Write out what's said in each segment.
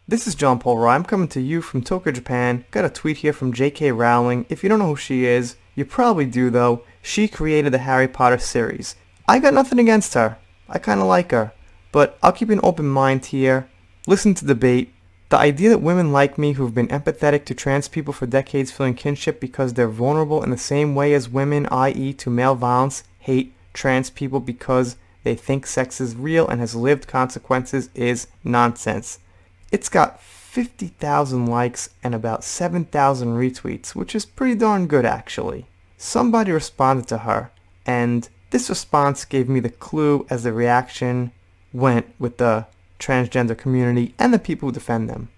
This is John Paul Rye. I'm coming to you from Tokyo, Japan. Got a tweet here from J.K. Rowling. If you don't know who she is, you probably do though. She created the Harry Potter series. I got nothing against her. I kind of like her. But I'll keep an open mind here. Listen to debate. The idea that women like me who've been empathetic to trans people for decades feeling kinship because they're vulnerable in the same way as women, i.e. to male violence, hate trans people because they think sex is real and has lived consequences is nonsense. It's got 50,000 likes and about 7,000 retweets, which is pretty darn good actually. Somebody responded to her, and this response gave me the clue as the reaction went with the transgender community and the people who defend them.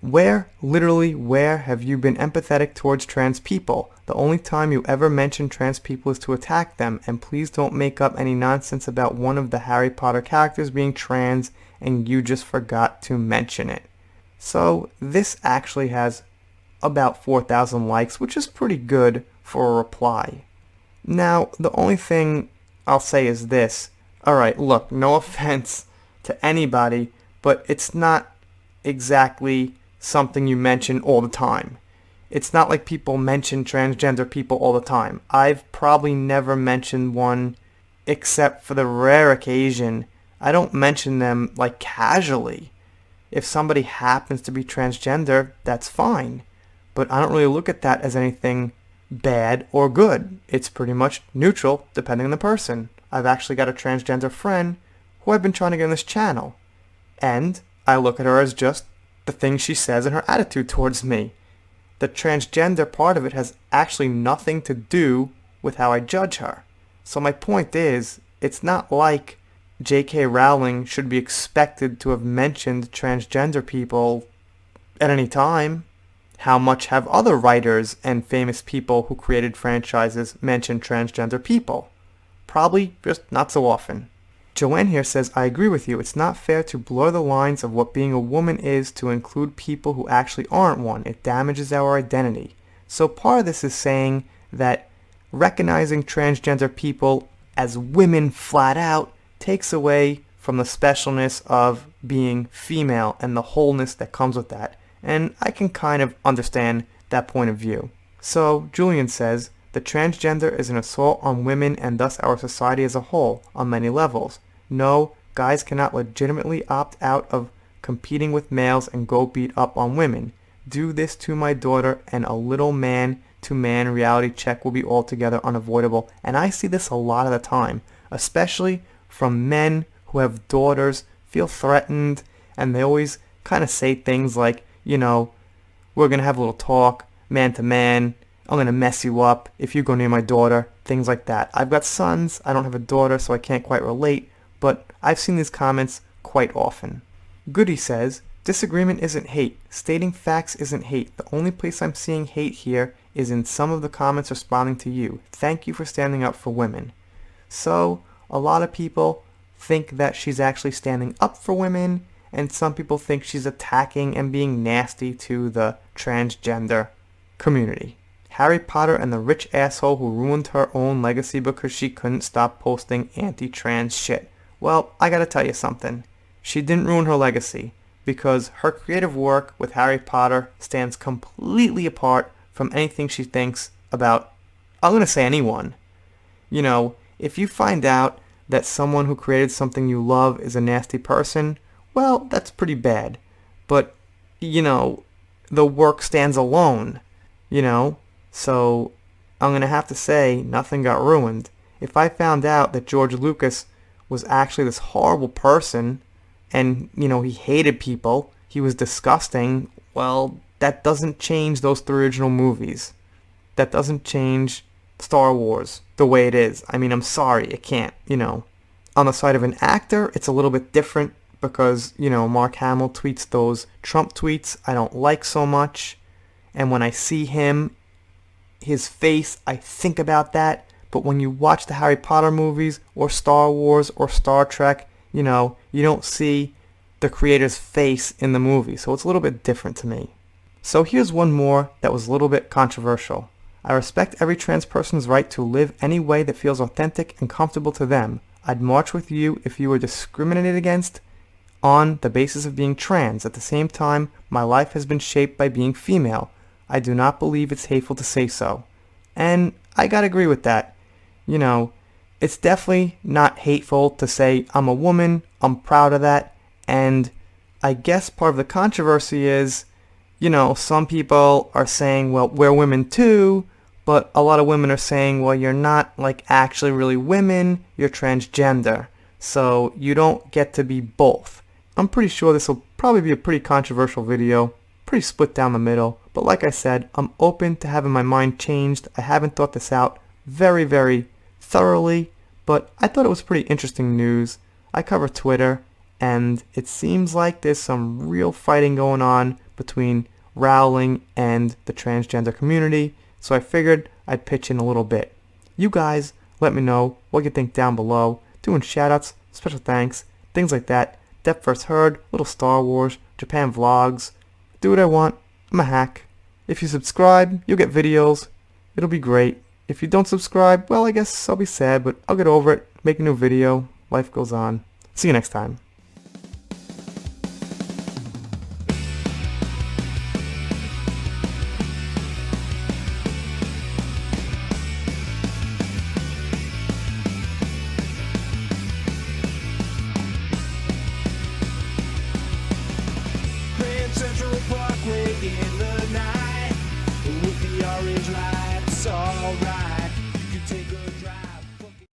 Literally where have you been empathetic towards trans people? The only time you ever mention trans people is to attack them, and please don't make up any nonsense about one of the Harry Potter characters being trans and you just forgot to mention it. So this actually has about 4,000 likes, which is pretty good for a reply. Now, the only thing I'll say is this. Alright, look, no offense to anybody, but it's not exactly something you mention all the time. It's not like people mention transgender people all the time. I've probably never mentioned one except for the rare occasion. I don't mention them like casually. If somebody happens to be transgender, that's fine. But I don't really look at that as anything bad or good. It's pretty much neutral depending on the person. I've actually got a transgender friend who I've been trying to get on this channel. And I look at her as just the things she says and her attitude towards me. The transgender part of it has actually nothing to do with how I judge her. So my point is, it's not like J.K. Rowling should be expected to have mentioned transgender people at any time. How much have other writers and famous people who created franchises mentioned transgender people? Probably just not so often. Joanne here says, I agree with you. It's not fair to blur the lines of what being a woman is to include people who actually aren't one. It damages our identity. So part of this is saying that recognizing transgender people as women flat out takes away from the specialness of being female and the wholeness that comes with that. And I can kind of understand that point of view. So Julian says, the transgender is an assault on women and thus our society as a whole on many levels. No, guys cannot legitimately opt out of competing with males and go beat up on women. Do this to my daughter and a little man-to-man reality check will be altogether unavoidable. And I see this a lot of the time, especially from men who have daughters, feel threatened, and they always kind of say things like, you know, we're going to have a little talk, man-to-man, I'm going to mess you up if you go near my daughter, things like that. I've got sons, I don't have a daughter, so I can't quite relate, but I've seen these comments quite often. Goody says, disagreement isn't hate. Stating facts isn't hate. The only place I'm seeing hate here is in some of the comments responding to you. Thank you for standing up for women. So, a lot of people think that she's actually standing up for women, and some people think she's attacking and being nasty to the transgender community. Harry Potter and the rich asshole who ruined her own legacy because she couldn't stop posting anti-trans shit. Well, I gotta tell you something. She didn't ruin her legacy, because her creative work with Harry Potter stands completely apart from anything she thinks about, I'm gonna say anyone. You know, if you find out that someone who created something you love is a nasty person, well, that's pretty bad. But, you know, the work stands alone, you know? So, I'm going to have to say nothing got ruined. If I found out that George Lucas was actually this horrible person and, you know, he hated people, he was disgusting, well, that doesn't change those three original movies. That doesn't change Star Wars the way it is. I mean, I'm sorry, it can't, you know. On the side of an actor, it's a little bit different because, you know, Mark Hamill tweets those Trump tweets I don't like so much. And when I see him, his face, I think about that. But when you watch the Harry Potter movies or Star Wars or Star Trek, you know, you don't see the creator's face in the movie. So it's a little bit different to me. So here's one more that was a little bit controversial. I respect every trans person's right to live any way that feels authentic and comfortable to them. I'd march with you if you were discriminated against on the basis of being trans. At the same time, my life has been shaped by being female. I do not believe it's hateful to say so. And I gotta agree with that. You know, it's definitely not hateful to say I'm a woman, I'm proud of that, and I guess part of the controversy is, you know, some people are saying, well, we're women too, but a lot of women are saying, well, you're not like actually really women, you're transgender, so you don't get to be both. I'm pretty sure this will probably be a pretty controversial video, pretty split down the middle, but like I said, I'm open to having my mind changed. I haven't thought this out very, very thoroughly, but I thought it was pretty interesting news. I cover Twitter, and it seems like there's some real fighting going on between Rowling and the transgender community, so I figured I'd pitch in a little bit. You guys, let me know what you think down below. Doing shoutouts, special thanks, things like that. Depth First Heard, little Star Wars, Japan vlogs. Do what I want. I'm a hack. If you subscribe, you'll get videos. It'll be great. If you don't subscribe, well, I guess I'll be sad, but I'll get over it. Make a new video. Life goes on. See you next time.